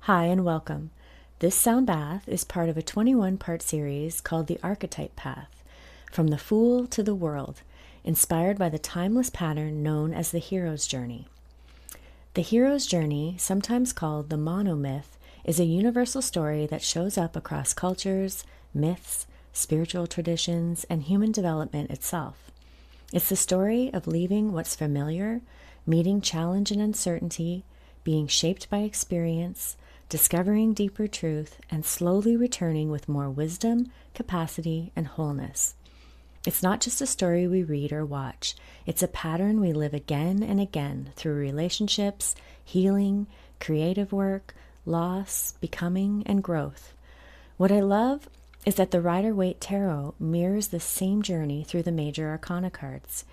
Hi and welcome. This sound bath is part of a 21-part series called the Archetype Path, From the Fool to the World, inspired by the timeless pattern known as the hero's journey. The hero's journey, sometimes called the monomyth, is a universal story that shows up across cultures, myths, spiritual traditions, and human development itself. It's the story of leaving what's familiar, meeting challenge and uncertainty, being shaped by experience, discovering deeper truth, and slowly returning with more wisdom, capacity, and wholeness. It's not just a story we read or watch. It's a pattern we live again and again through relationships, healing, creative work, loss, becoming, and growth. What I love is that the Rider-Waite Tarot mirrors the same journey through the major Arcana cards.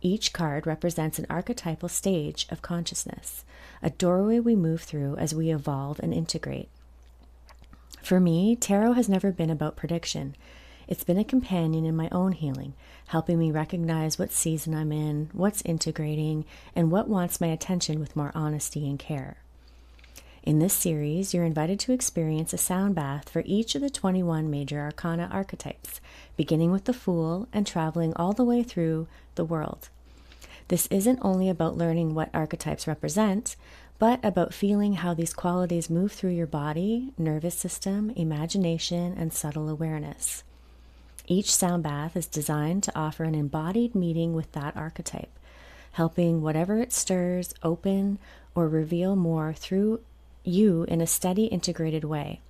Each card represents an archetypal stage of consciousness, a doorway we move through as we evolve and integrate. For me, tarot has never been about prediction. It's been a companion in my own healing, helping me recognize what season I'm in, what's integrating, and what wants my attention with more honesty and care. In this series, you're invited to experience a sound bath for each of the 21 major Arcana archetypes, beginning with the Fool and traveling all the way through the world. This isn't only about learning what archetypes represent, but about feeling how these qualities move through your body, nervous system, imagination, and subtle awareness. Each sound bath is designed to offer an embodied meeting with that archetype, helping whatever it stirs open or reveal more through you in a steady, integrated way.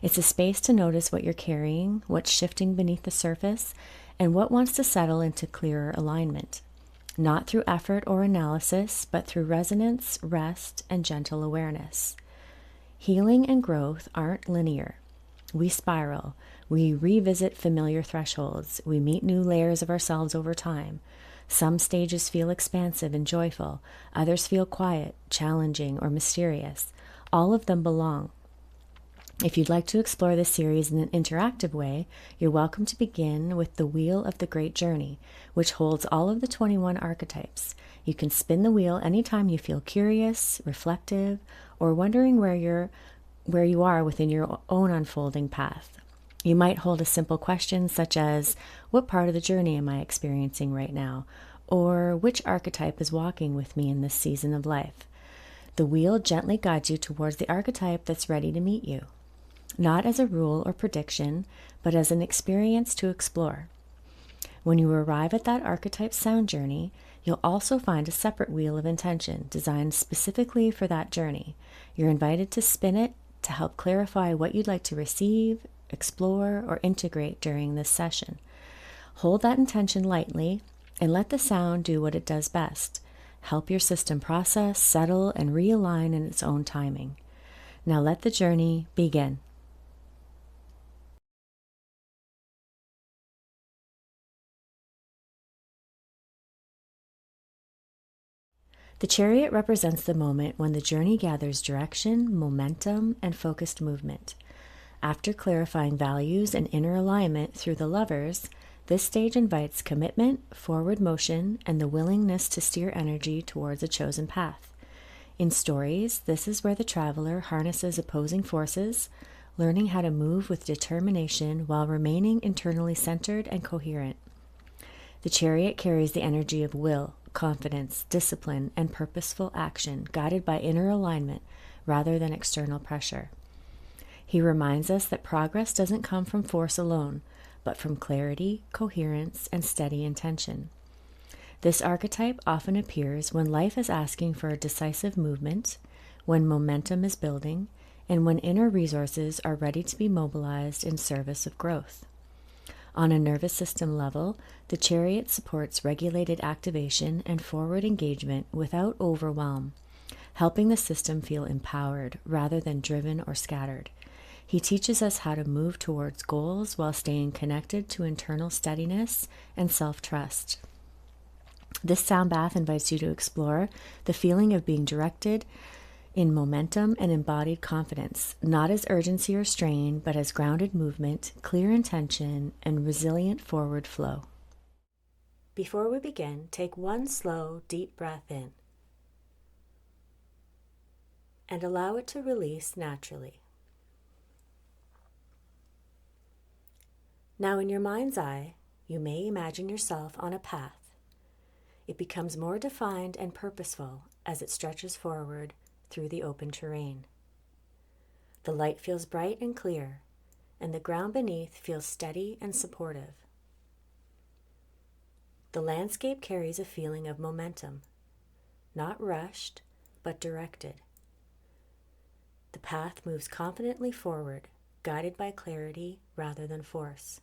It's a space to notice what you're carrying, what's shifting beneath the surface, and what wants to settle into clearer alignment. Not through effort or analysis, but through resonance, rest, and gentle awareness. Healing and growth aren't linear. We spiral. We revisit familiar thresholds. We meet new layers of ourselves over time. Some stages feel expansive and joyful. Others feel quiet, challenging, or mysterious. All of them belong. If you'd like to explore this series in an interactive way, you're welcome to begin with the Wheel of the Great Journey, which holds all of the 21 archetypes. You can spin the wheel anytime you feel curious, reflective, or wondering where you are within your own unfolding path. You might hold a simple question such as, what part of the journey am I experiencing right now? Or which archetype is walking with me in this season of life? The wheel gently guides you towards the archetype that's ready to meet you, not as a rule or prediction, but as an experience to explore. When you arrive at that archetype sound journey, you'll also find a separate wheel of intention designed specifically for that journey. You're invited to spin it to help clarify what you'd like to receive, explore, or integrate during this session. Hold that intention lightly and let the sound do what it does best. Help your system process, settle, and realign in its own timing. Now let the journey begin. The Chariot represents the moment when the journey gathers direction, momentum, and focused movement. After clarifying values and inner alignment through the Lovers, this stage invites commitment, forward motion, and the willingness to steer energy towards a chosen path. In stories, this is where the traveler harnesses opposing forces, learning how to move with determination while remaining internally centered and coherent. The Chariot carries the energy of will, confidence, discipline, and purposeful action, guided by inner alignment rather than external pressure. He reminds us that progress doesn't come from force alone, but from clarity, coherence, and steady intention. This archetype often appears when life is asking for a decisive movement, when momentum is building, and when inner resources are ready to be mobilized in service of growth. On a nervous system level, the Chariot supports regulated activation and forward engagement without overwhelm, helping the system feel empowered rather than driven or scattered. He teaches us how to move towards goals while staying connected to internal steadiness and self-trust. This sound bath invites you to explore the feeling of being directed in momentum and embodied confidence, not as urgency or strain, but as grounded movement, clear intention, and resilient forward flow. Before we begin, take one slow, deep breath in and allow it to release naturally. Now, in your mind's eye, you may imagine yourself on a path. It becomes more defined and purposeful as it stretches forward through the open terrain. The light feels bright and clear, and the ground beneath feels steady and supportive. The landscape carries a feeling of momentum, not rushed, but directed. The path moves confidently forward, guided by clarity rather than force.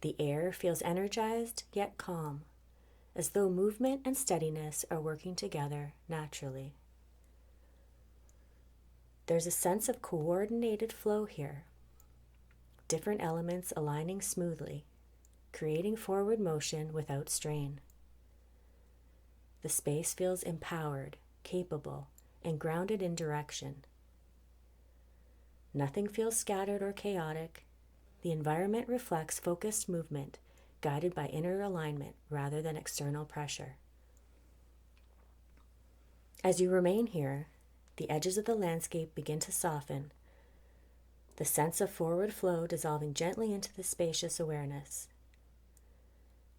The air feels energized yet calm, as though movement and steadiness are working together naturally. There's a sense of coordinated flow here, different elements aligning smoothly, creating forward motion without strain. The space feels empowered, capable, and grounded in direction. Nothing feels scattered or chaotic. The environment reflects focused movement, guided by inner alignment rather than external pressure. As you remain here, the edges of the landscape begin to soften, the sense of forward flow dissolving gently into the spacious awareness.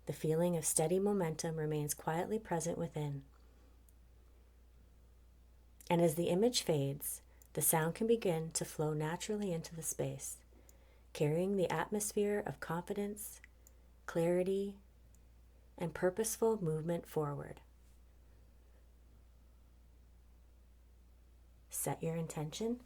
The feeling of steady momentum remains quietly present within. And as the image fades, the sound can begin to flow naturally into the space, carrying the atmosphere of confidence, clarity, and purposeful movement forward. Set your intention.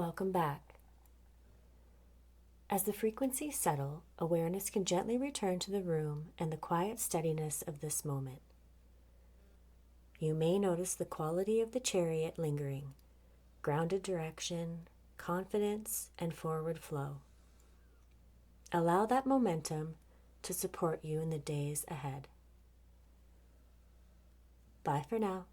Welcome back. As the frequencies settle, awareness can gently return to the room and the quiet steadiness of this moment. You may notice the quality of the chariot lingering, grounded direction, confidence, and forward flow. Allow that momentum to support you in the days ahead. Bye for now.